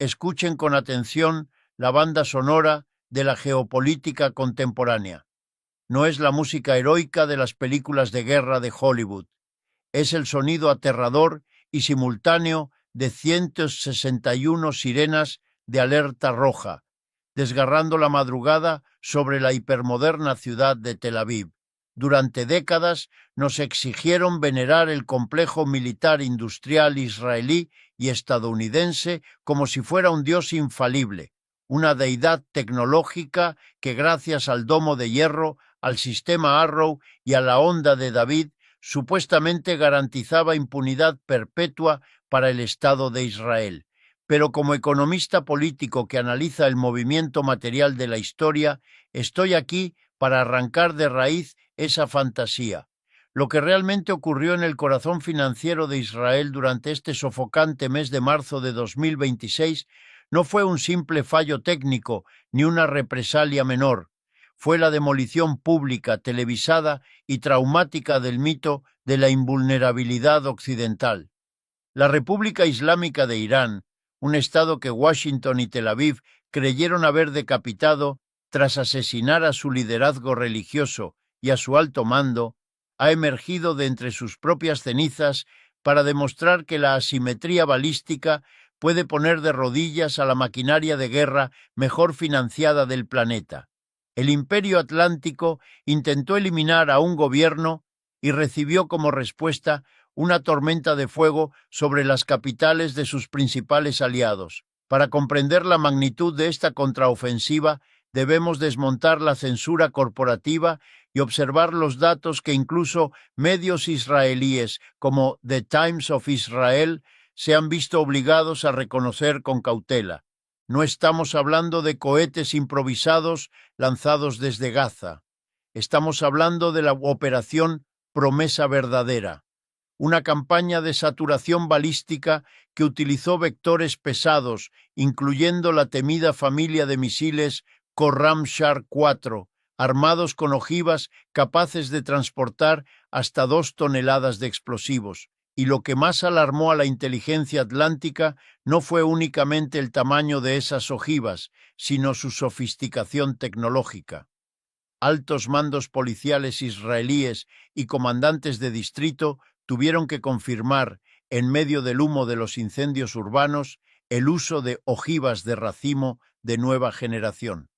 escuchen con atención la banda sonora de la geopolítica contemporánea. No es la música heroica de las películas de guerra de Hollywood. Es el sonido aterrador y simultáneo de 161 sirenas de alerta roja, desgarrando la madrugada sobre la hipermoderna ciudad de Tel Aviv. Durante décadas nos exigieron venerar el complejo militar industrial israelí y estadounidense como si fuera un dios infalible, una deidad tecnológica que gracias al domo de hierro, al sistema Arrow y a la onda de David supuestamente garantizaba impunidad perpetua para el Estado de Israel. Pero como economista político que analiza el movimiento material de la historia, estoy aquí para arrancar de raíz esa fantasía. Lo que realmente ocurrió en el corazón financiero de Israel durante este sofocante mes de marzo de 2026 no fue un simple fallo técnico ni una represalia menor. Fue la demolición pública, televisada y traumática del mito de la invulnerabilidad occidental. La República Islámica de Irán, un estado que Washington y Tel Aviv creyeron haber decapitado tras asesinar a su liderazgo religioso y a su alto mando, ha emergido de entre sus propias cenizas para demostrar que la asimetría balística puede poner de rodillas a la maquinaria de guerra mejor financiada del planeta. El Imperio Atlántico intentó eliminar a un gobierno y recibió como respuesta una tormenta de fuego sobre las capitales de sus principales aliados. Para comprender la magnitud de esta contraofensiva, debemos desmontar la censura corporativa y observar los datos que incluso medios israelíes como The Times of Israel se han visto obligados a reconocer con cautela. No estamos hablando de cohetes improvisados lanzados desde Gaza. Estamos hablando de la operación Promesa Verdadera, una campaña de saturación balística que utilizó vectores pesados, incluyendo la temida familia de misiles Khorramshahr 4, armados con ojivas capaces de transportar hasta 2 toneladas de explosivos. Y lo que más alarmó a la inteligencia atlántica no fue únicamente el tamaño de esas ojivas, sino su sofisticación tecnológica. Altos mandos policiales israelíes y comandantes de distrito tuvieron que confirmar, en medio del humo de los incendios urbanos, el uso de ojivas de racimo de nueva generación.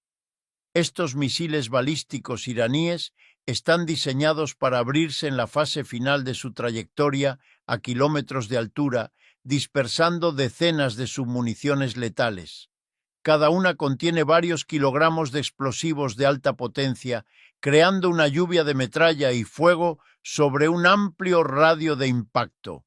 Estos misiles balísticos iraníes están diseñados para abrirse en la fase final de su trayectoria a kilómetros de altura, dispersando decenas de submuniciones letales. Cada una contiene varios kilogramos de explosivos de alta potencia, creando una lluvia de metralla y fuego sobre un amplio radio de impacto.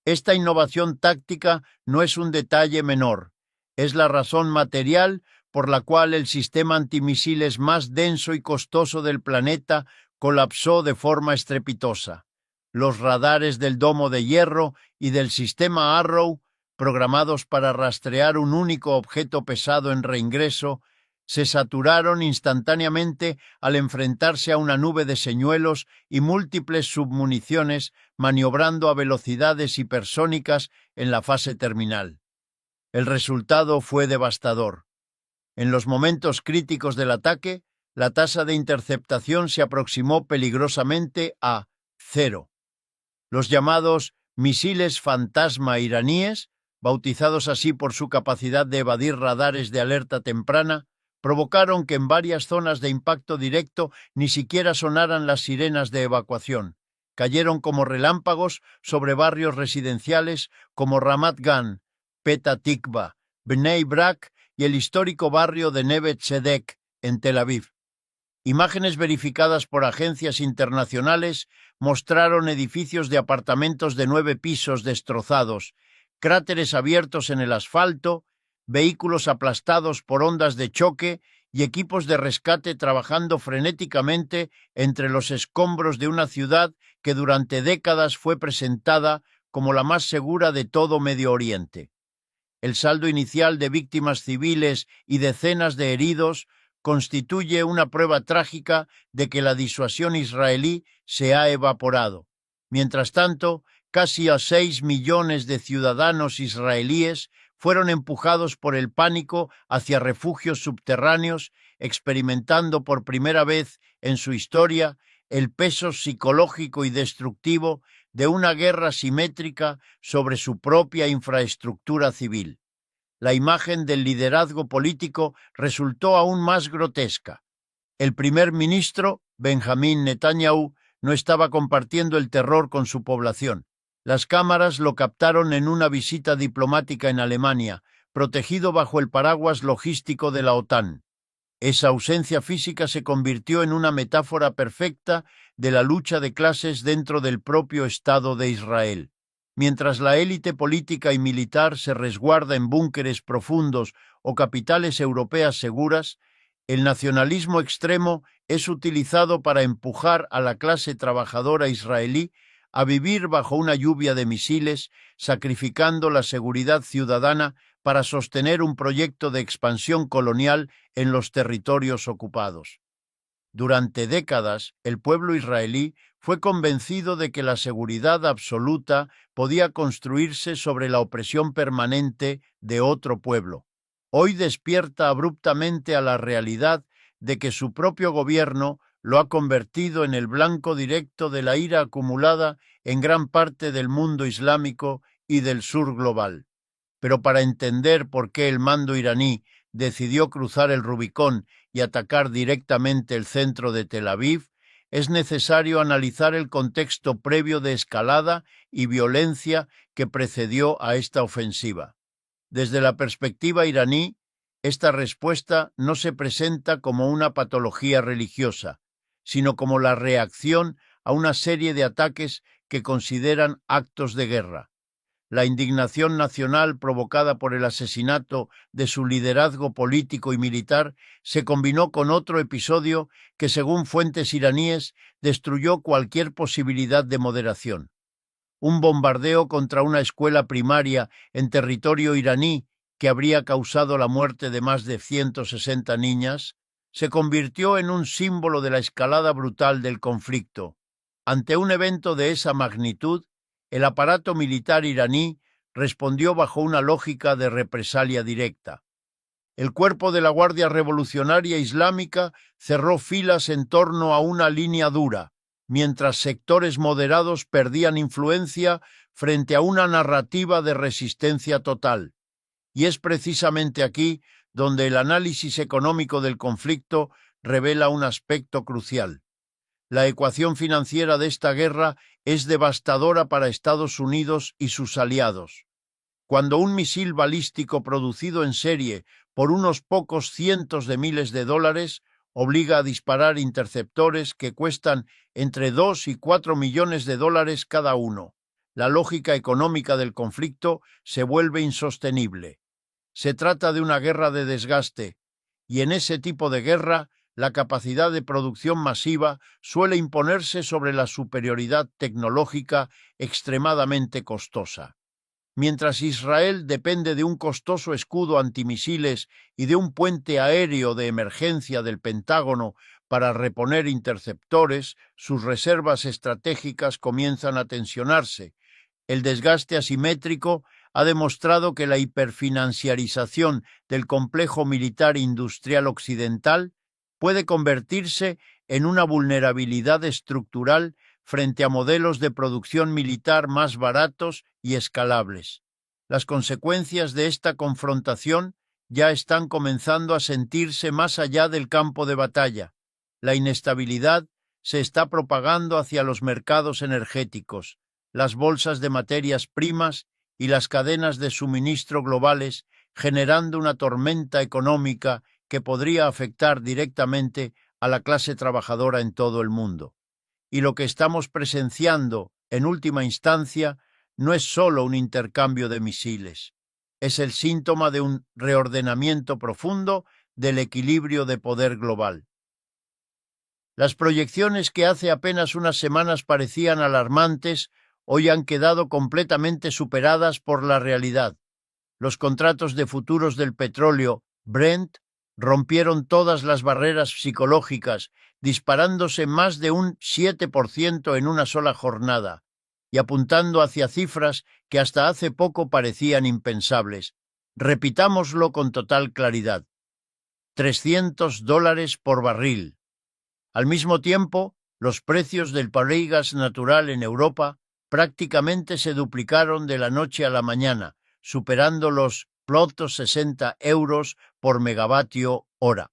Esta innovación táctica no es un detalle menor, es la razón material por la cual el sistema antimisiles más denso y costoso del planeta colapsó de forma estrepitosa. Los radares del domo de hierro y del sistema Arrow, programados para rastrear un único objeto pesado en reingreso, se saturaron instantáneamente al enfrentarse a una nube de señuelos y múltiples submuniciones maniobrando a velocidades hipersónicas en la fase terminal. El resultado fue devastador. En los momentos críticos del ataque, la tasa de interceptación se aproximó peligrosamente a 0. Los llamados misiles fantasma iraníes, bautizados así por su capacidad de evadir radares de alerta temprana, provocaron que en varias zonas de impacto directo ni siquiera sonaran las sirenas de evacuación. Cayeron como relámpagos sobre barrios residenciales como Ramat Gan, Petah Tikva, Bnei Brak y el histórico barrio de Neve Tzedek, en Tel Aviv. Imágenes verificadas por agencias internacionales mostraron edificios de apartamentos de 9 pisos destrozados, cráteres abiertos en el asfalto, vehículos aplastados por ondas de choque y equipos de rescate trabajando frenéticamente entre los escombros de una ciudad que durante décadas fue presentada como la más segura de todo Medio Oriente. El saldo inicial de víctimas civiles y decenas de heridos constituye una prueba trágica de que la disuasión israelí se ha evaporado. Mientras tanto, casi a 6 millones de ciudadanos israelíes fueron empujados por el pánico hacia refugios subterráneos, experimentando por primera vez en su historia el peso psicológico y destructivo de una guerra simétrica sobre su propia infraestructura civil. La imagen del liderazgo político resultó aún más grotesca. El primer ministro, Benjamín Netanyahu, no estaba compartiendo el terror con su población. Las cámaras lo captaron en una visita diplomática en Alemania, protegido bajo el paraguas logístico de la OTAN. Esa ausencia física se convirtió en una metáfora perfecta de la lucha de clases dentro del propio Estado de Israel. Mientras la élite política y militar se resguarda en búnkeres profundos o capitales europeas seguras, el nacionalismo extremo es utilizado para empujar a la clase trabajadora israelí a vivir bajo una lluvia de misiles, sacrificando la seguridad ciudadana para sostener un proyecto de expansión colonial en los territorios ocupados. Durante décadas, el pueblo israelí fue convencido de que la seguridad absoluta podía construirse sobre la opresión permanente de otro pueblo. Hoy despierta abruptamente a la realidad de que su propio gobierno lo ha convertido en el blanco directo de la ira acumulada en gran parte del mundo islámico y del sur global. Pero para entender por qué el mando iraní decidió cruzar el Rubicón y atacar directamente el centro de Tel Aviv, es necesario analizar el contexto previo de escalada y violencia que precedió a esta ofensiva. Desde la perspectiva iraní, esta respuesta no se presenta como una patología religiosa, sino como la reacción a una serie de ataques que consideran actos de guerra. La indignación nacional provocada por el asesinato de su liderazgo político y militar se combinó con otro episodio que, según fuentes iraníes, destruyó cualquier posibilidad de moderación. Un bombardeo contra una escuela primaria en territorio iraní que habría causado la muerte de más de 160 niñas, se convirtió en un símbolo de la escalada brutal del conflicto. Ante un evento de esa magnitud, el aparato militar iraní respondió bajo una lógica de represalia directa. El cuerpo de la Guardia Revolucionaria Islámica cerró filas en torno a una línea dura, mientras sectores moderados perdían influencia frente a una narrativa de resistencia total. Y es precisamente aquí donde el análisis económico del conflicto revela un aspecto crucial. La ecuación financiera de esta guerra es devastadora para Estados Unidos y sus aliados. Cuando un misil balístico producido en serie por unos pocos cientos de miles de dólares obliga a disparar interceptores que cuestan entre 2 y 4 millones de dólares cada uno, la lógica económica del conflicto se vuelve insostenible. Se trata de una guerra de desgaste, y en ese tipo de guerra la capacidad de producción masiva suele imponerse sobre la superioridad tecnológica extremadamente costosa. Mientras Israel depende de un costoso escudo antimisiles y de un puente aéreo de emergencia del Pentágono para reponer interceptores, sus reservas estratégicas comienzan a tensionarse. El desgaste asimétrico ha demostrado que la hiperfinanciarización del complejo militar industrial occidental puede convertirse en una vulnerabilidad estructural frente a modelos de producción militar más baratos y escalables. Las consecuencias de esta confrontación ya están comenzando a sentirse más allá del campo de batalla. La inestabilidad se está propagando hacia los mercados energéticos, las bolsas de materias primas y las cadenas de suministro globales, generando una tormenta económica que podría afectar directamente a la clase trabajadora en todo el mundo. Y lo que estamos presenciando, en última instancia, no es solo un intercambio de misiles. Es el síntoma de un reordenamiento profundo del equilibrio de poder global. Las proyecciones que hace apenas unas semanas parecían alarmantes, hoy han quedado completamente superadas por la realidad. Los contratos de futuros del petróleo, Brent, rompieron todas las barreras psicológicas, disparándose más de un 7% en una sola jornada, y apuntando hacia cifras que hasta hace poco parecían impensables. Repitámoslo con total claridad. $300 por barril. Al mismo tiempo, los precios del gas natural en Europa prácticamente se duplicaron de la noche a la mañana, superando los 60 euros por megavatio hora.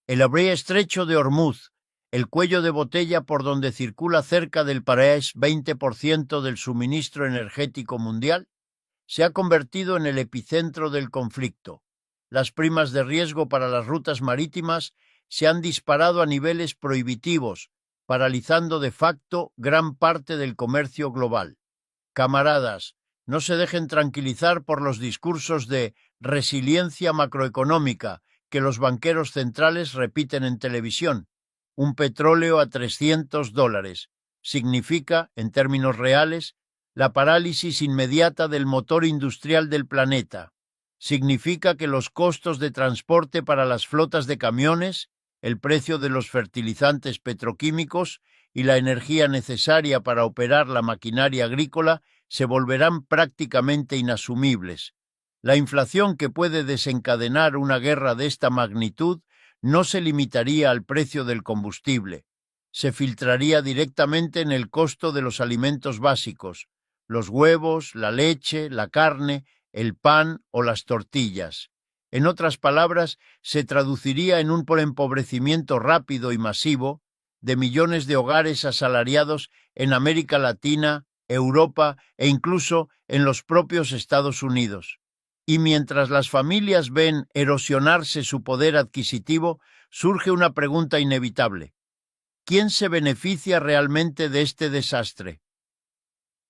El estrecho de Hormuz, el cuello de botella por donde circula cerca del 20% del suministro energético mundial, se ha convertido en el epicentro del conflicto. Las primas de riesgo para las rutas marítimas se han disparado a niveles prohibitivos, paralizando de facto gran parte del comercio global. Camaradas, no se dejen tranquilizar por los discursos de resiliencia macroeconómica que los banqueros centrales repiten en televisión. Un petróleo a $300 significa, en términos reales, la parálisis inmediata del motor industrial del planeta. Significa que los costos de transporte para las flotas de camiones, el precio de los fertilizantes petroquímicos y la energía necesaria para operar la maquinaria agrícola se volverán prácticamente inasumibles. La inflación que puede desencadenar una guerra de esta magnitud no se limitaría al precio del combustible. Se filtraría directamente en el costo de los alimentos básicos, los huevos, la leche, la carne, el pan o las tortillas. En otras palabras, se traduciría en un empobrecimiento rápido y masivo de millones de hogares asalariados en América Latina, Europa e incluso en los propios Estados Unidos. Y mientras las familias ven erosionarse su poder adquisitivo, surge una pregunta inevitable. ¿Quién se beneficia realmente de este desastre?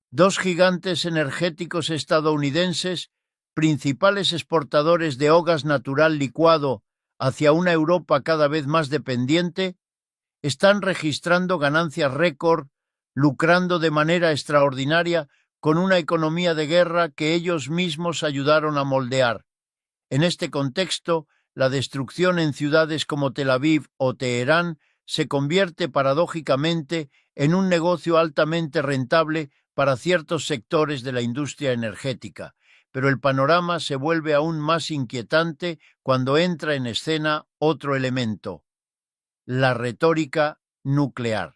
Dos gigantes energéticos estadounidenses, principales exportadores de gas natural licuado hacia una Europa cada vez más dependiente, están registrando ganancias récord, lucrando de manera extraordinaria con una economía de guerra que ellos mismos ayudaron a moldear. En este contexto, la destrucción en ciudades como Tel Aviv o Teherán se convierte paradójicamente en un negocio altamente rentable para ciertos sectores de la industria energética, pero el panorama se vuelve aún más inquietante cuando entra en escena otro elemento: la retórica nuclear.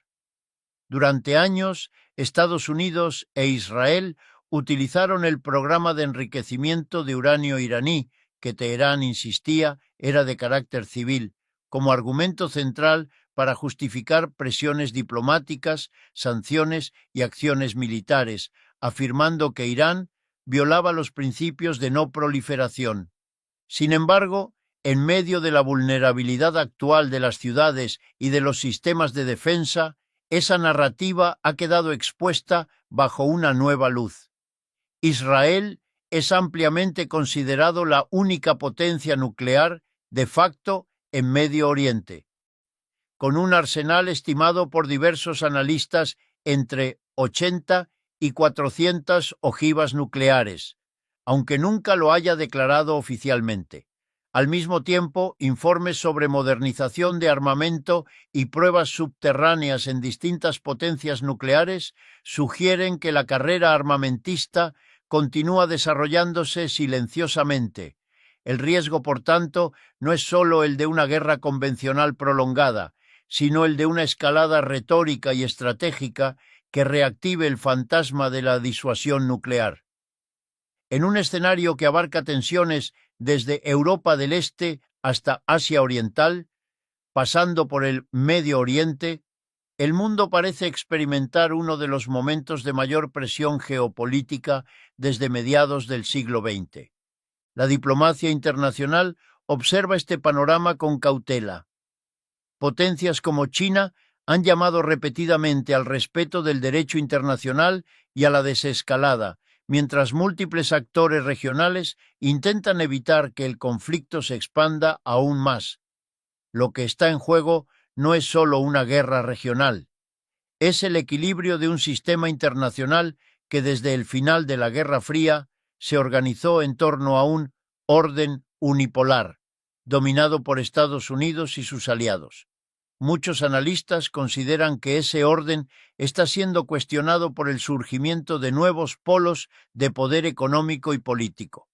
Durante años, Estados Unidos e Israel utilizaron el programa de enriquecimiento de uranio iraní, que Teherán insistía era de carácter civil, como argumento central para justificar presiones diplomáticas, sanciones y acciones militares, afirmando que Irán violaba los principios de no proliferación. Sin embargo, en medio de la vulnerabilidad actual de las ciudades y de los sistemas de defensa, esa narrativa ha quedado expuesta bajo una nueva luz. Israel es ampliamente considerado la única potencia nuclear de facto en Medio Oriente, con un arsenal estimado por diversos analistas entre 80 y 400 ojivas nucleares, aunque nunca lo haya declarado oficialmente. Al mismo tiempo, informes sobre modernización de armamento y pruebas subterráneas en distintas potencias nucleares sugieren que la carrera armamentista continúa desarrollándose silenciosamente. El riesgo, por tanto, no es solo el de una guerra convencional prolongada, sino el de una escalada retórica y estratégica que reactive el fantasma de la disuasión nuclear. En un escenario que abarca tensiones desde Europa del Este hasta Asia Oriental, pasando por el Medio Oriente, el mundo parece experimentar uno de los momentos de mayor presión geopolítica desde mediados del siglo XX. La diplomacia internacional observa este panorama con cautela. Potencias como China han llamado repetidamente al respeto del derecho internacional y a la desescalada, mientras múltiples actores regionales intentan evitar que el conflicto se expanda aún más. Lo que está en juego no es solo una guerra regional, es el equilibrio de un sistema internacional que desde el final de la Guerra Fría se organizó en torno a un orden unipolar, dominado por Estados Unidos y sus aliados. Muchos analistas consideran que ese orden está siendo cuestionado por el surgimiento de nuevos polos de poder económico y político.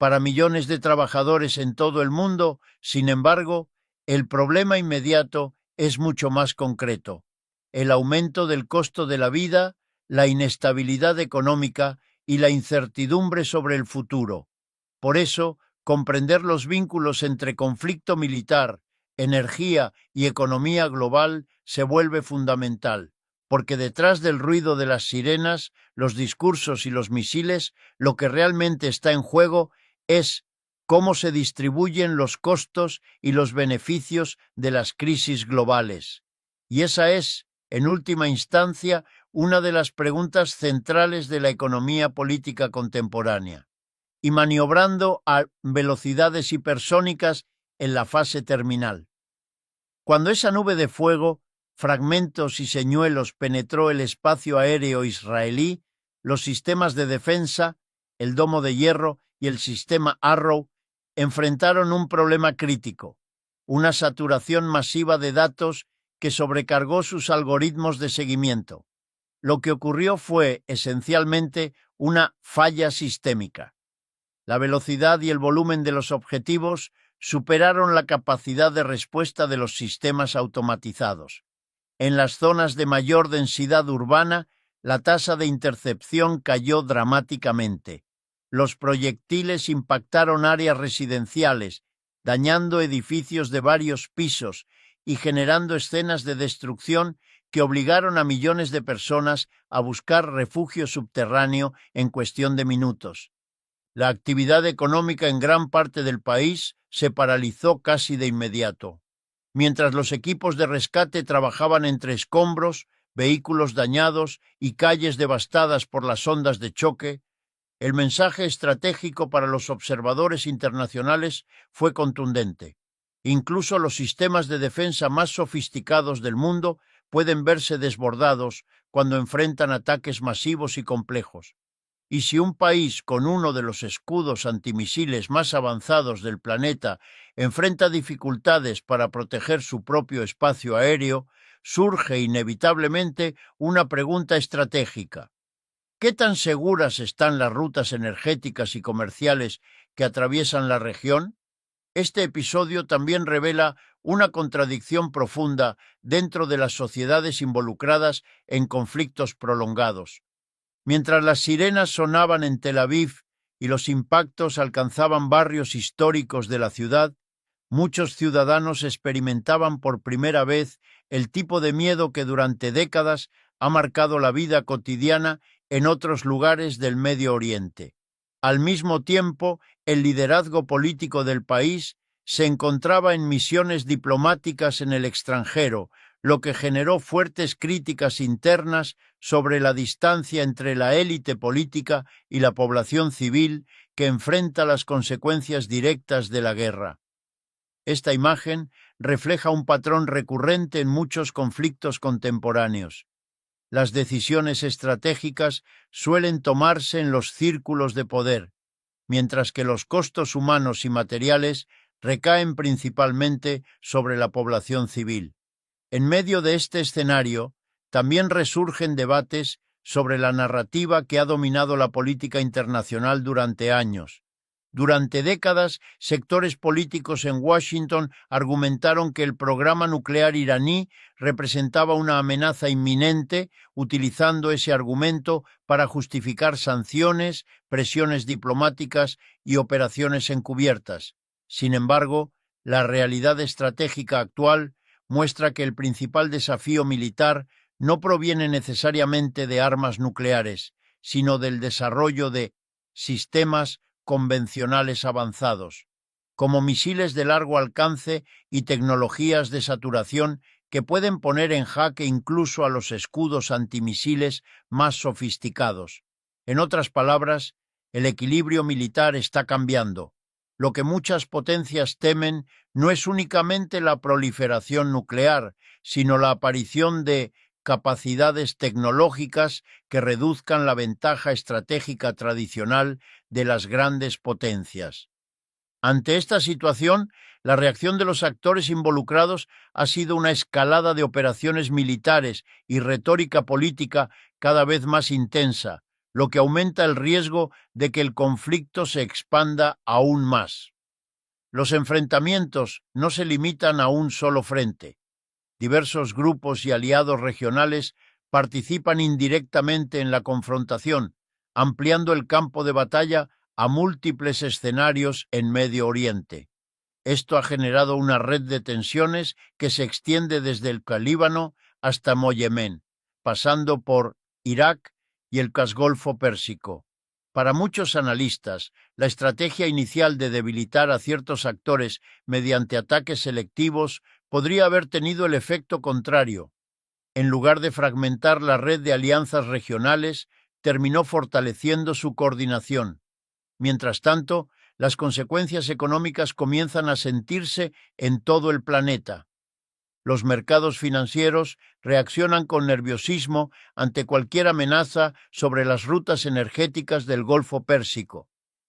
para millones de trabajadores en todo el mundo. Sin embargo, el problema inmediato es mucho más concreto: el aumento del costo de la vida, la inestabilidad económica y la incertidumbre sobre el futuro. Por eso, comprender los vínculos entre conflicto militar, energía y economía global se vuelve fundamental, porque detrás del ruido de las sirenas, los discursos y los misiles, lo que realmente está en juego es cómo se distribuyen los costos y los beneficios de las crisis globales. Y esa es, en última instancia, una de las preguntas centrales de la economía política contemporánea. Y maniobrando a velocidades hipersónicas en la fase terminal. Cuando esa nube de fuego, fragmentos y señuelos penetró el espacio aéreo israelí, los sistemas de defensa, el domo de hierro y el sistema Arrow enfrentaron un problema crítico: una saturación masiva de datos que sobrecargó sus algoritmos de seguimiento. Lo que ocurrió fue, esencialmente, una falla sistémica. La velocidad y el volumen de los objetivos superaron la capacidad de respuesta de los sistemas automatizados. En las zonas de mayor densidad urbana, la tasa de intercepción cayó dramáticamente. Los proyectiles impactaron áreas residenciales, dañando edificios de varios pisos y generando escenas de destrucción que obligaron a millones de personas a buscar refugio subterráneo en cuestión de minutos. La actividad económica en gran parte del país se paralizó casi de inmediato. Mientras los equipos de rescate trabajaban entre escombros, vehículos dañados y calles devastadas por las ondas de choque, el mensaje estratégico para los observadores internacionales fue contundente. Incluso los sistemas de defensa más sofisticados del mundo pueden verse desbordados cuando enfrentan ataques masivos y complejos. Y si un país con uno de los escudos antimisiles más avanzados del planeta enfrenta dificultades para proteger su propio espacio aéreo, surge inevitablemente una pregunta estratégica: ¿qué tan seguras están las rutas energéticas y comerciales que atraviesan la región? Este episodio también revela una contradicción profunda dentro de las sociedades involucradas en conflictos prolongados. Mientras las sirenas sonaban en Tel Aviv y los impactos alcanzaban barrios históricos de la ciudad, muchos ciudadanos experimentaban por primera vez el tipo de miedo que durante décadas ha marcado la vida cotidiana en otros lugares del Medio Oriente. Al mismo tiempo, el liderazgo político del país se encontraba en misiones diplomáticas en el extranjero, lo que generó fuertes críticas internas sobre la distancia entre la élite política y la población civil que enfrenta las consecuencias directas de la guerra. Esta imagen refleja un patrón recurrente en muchos conflictos contemporáneos. Las decisiones estratégicas suelen tomarse en los círculos de poder, mientras que los costos humanos y materiales recaen principalmente sobre la población civil. En medio de este escenario, también resurgen debates sobre la narrativa que ha dominado la política internacional durante años. Durante décadas, sectores políticos en Washington argumentaron que el programa nuclear iraní representaba una amenaza inminente, utilizando ese argumento para justificar sanciones, presiones diplomáticas y operaciones encubiertas. Sin embargo, la realidad estratégica actual muestra que el principal desafío militar no proviene necesariamente de armas nucleares, sino del desarrollo de sistemas convencionales avanzados, como misiles de largo alcance y tecnologías de saturación que pueden poner en jaque incluso a los escudos antimisiles más sofisticados. En otras palabras, el equilibrio militar está cambiando. Lo que muchas potencias temen no es únicamente la proliferación nuclear, sino la aparición de capacidades tecnológicas que reduzcan la ventaja estratégica tradicional de las grandes potencias. Ante esta situación, la reacción de los actores involucrados ha sido una escalada de operaciones militares y retórica política cada vez más intensa, lo que aumenta el riesgo de que el conflicto se expanda aún más. Los enfrentamientos no se limitan a un solo frente. Diversos grupos y aliados regionales participan indirectamente en la confrontación, ampliando el campo de batalla a múltiples escenarios en Medio Oriente. Esto ha generado una red de tensiones que se extiende desde el Líbano hasta Yemen, pasando por Irak y el Golfo Pérsico. Para muchos analistas, la estrategia inicial de debilitar a ciertos actores mediante ataques selectivos podría haber tenido el efecto contrario. En lugar de fragmentar la red de alianzas regionales, terminó fortaleciendo su coordinación. Mientras tanto, las consecuencias económicas comienzan a sentirse en todo el planeta. Los mercados financieros reaccionan con nerviosismo ante cualquier amenaza sobre las rutas energéticas del Golfo Pérsico.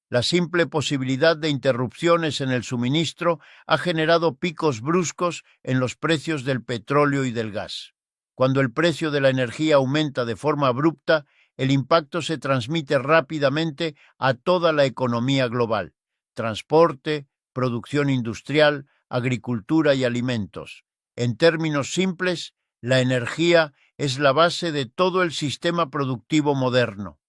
La simple posibilidad de interrupciones en el suministro ha generado picos bruscos en los precios del petróleo y del gas. Cuando el precio de la energía aumenta de forma abrupta, el impacto se transmite rápidamente a toda la economía global: transporte, producción industrial, agricultura y alimentos. En términos simples, la energía es la base de todo el sistema productivo moderno.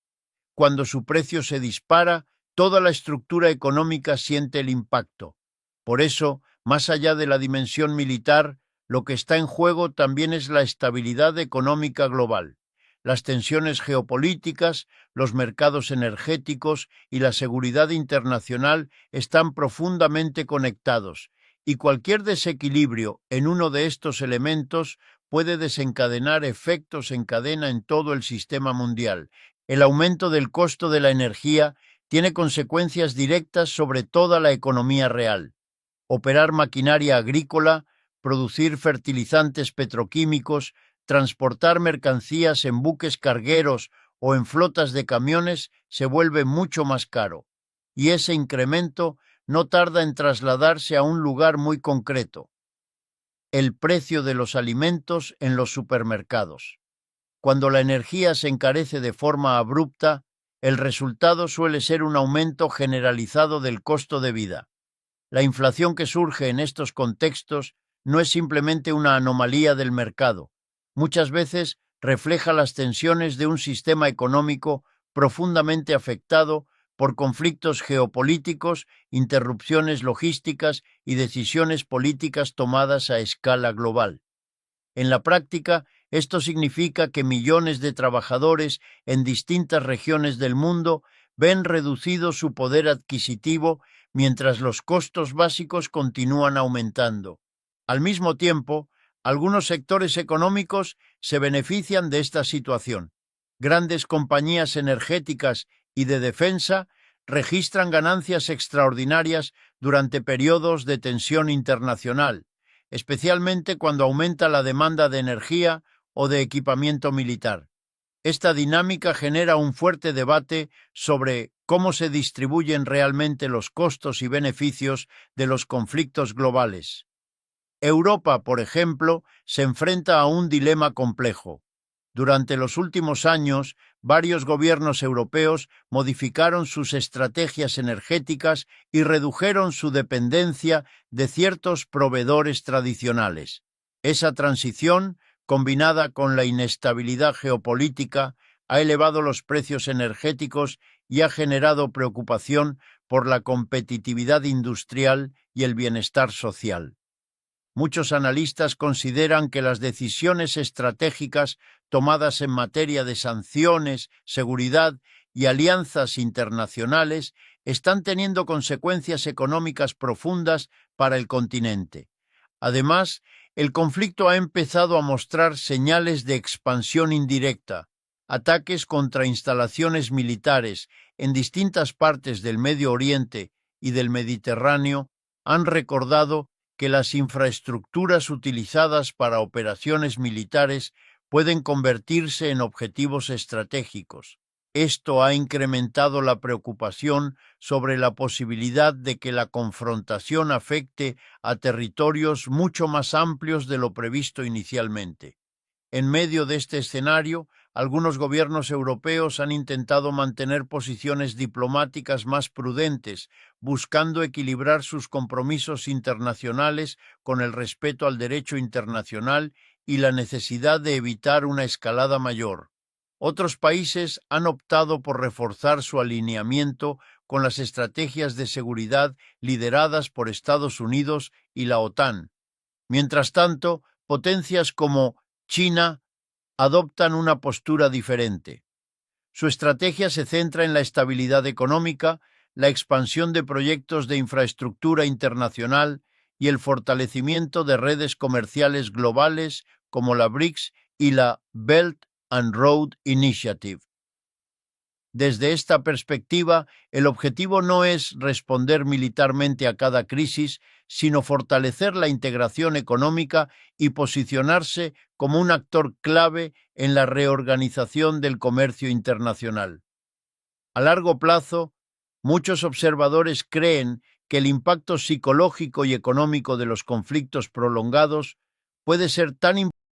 Cuando su precio se dispara, toda la estructura económica siente el impacto. Por eso, más allá de la dimensión militar, lo que está en juego también es la estabilidad económica global. Las tensiones geopolíticas, los mercados energéticos y la seguridad internacional están profundamente conectados, y cualquier desequilibrio en uno de estos elementos puede desencadenar efectos en cadena en todo el sistema mundial. El aumento del costo de la energía tiene consecuencias directas sobre toda la economía real. Operar maquinaria agrícola, producir fertilizantes petroquímicos, transportar mercancías en buques cargueros o en flotas de camiones se vuelve mucho más caro, y ese incremento no tarda en trasladarse a un lugar muy concreto: el precio de los alimentos en los supermercados. Cuando la energía se encarece de forma abrupta, el resultado suele ser un aumento generalizado del costo de vida. La inflación que surge en estos contextos no es simplemente una anomalía del mercado. Muchas veces refleja las tensiones de un sistema económico profundamente afectado por conflictos geopolíticos, interrupciones logísticas y decisiones políticas tomadas a escala global. En la práctica, esto significa que millones de trabajadores en distintas regiones del mundo ven reducido su poder adquisitivo mientras los costos básicos continúan aumentando. Al mismo tiempo, algunos sectores económicos se benefician de esta situación. Grandes compañías energéticas y de defensa registran ganancias extraordinarias durante periodos de tensión internacional, especialmente cuando aumenta la demanda de energía o de equipamiento militar. Esta dinámica genera un fuerte debate sobre cómo se distribuyen realmente los costos y beneficios de los conflictos globales. Europa, por ejemplo, se enfrenta a un dilema complejo. Durante los últimos años, varios gobiernos europeos modificaron sus estrategias energéticas y redujeron su dependencia de ciertos proveedores tradicionales. Esa transición, combinada con la inestabilidad geopolítica, ha elevado los precios energéticos y ha generado preocupación por la competitividad industrial y el bienestar social. Muchos analistas consideran que las decisiones estratégicas tomadas en materia de sanciones, seguridad y alianzas internacionales están teniendo consecuencias económicas profundas para el continente. Además, el conflicto ha empezado a mostrar señales de expansión indirecta. Ataques contra instalaciones militares en distintas partes del Medio Oriente y del Mediterráneo han recordado que las infraestructuras utilizadas para operaciones militares pueden convertirse en objetivos estratégicos. Esto ha incrementado la preocupación sobre la posibilidad de que la confrontación afecte a territorios mucho más amplios de lo previsto inicialmente. En medio de este escenario, algunos gobiernos europeos han intentado mantener posiciones diplomáticas más prudentes, buscando equilibrar sus compromisos internacionales con el respeto al derecho internacional y la necesidad de evitar una escalada mayor. Otros países han optado por reforzar su alineamiento con las estrategias de seguridad lideradas por Estados Unidos y la OTAN. Mientras tanto, potencias como China adoptan una postura diferente. Su estrategia se centra en la estabilidad económica, la expansión de proyectos de infraestructura internacional y el fortalecimiento de redes comerciales globales como la BRICS y la Belt and Road Initiative. Desde esta perspectiva, el objetivo no es responder militarmente a cada crisis, sino fortalecer la integración económica y posicionarse como un actor clave en la reorganización del comercio internacional. A largo plazo, muchos observadores creen que el impacto psicológico y económico de los conflictos prolongados puede ser tan importante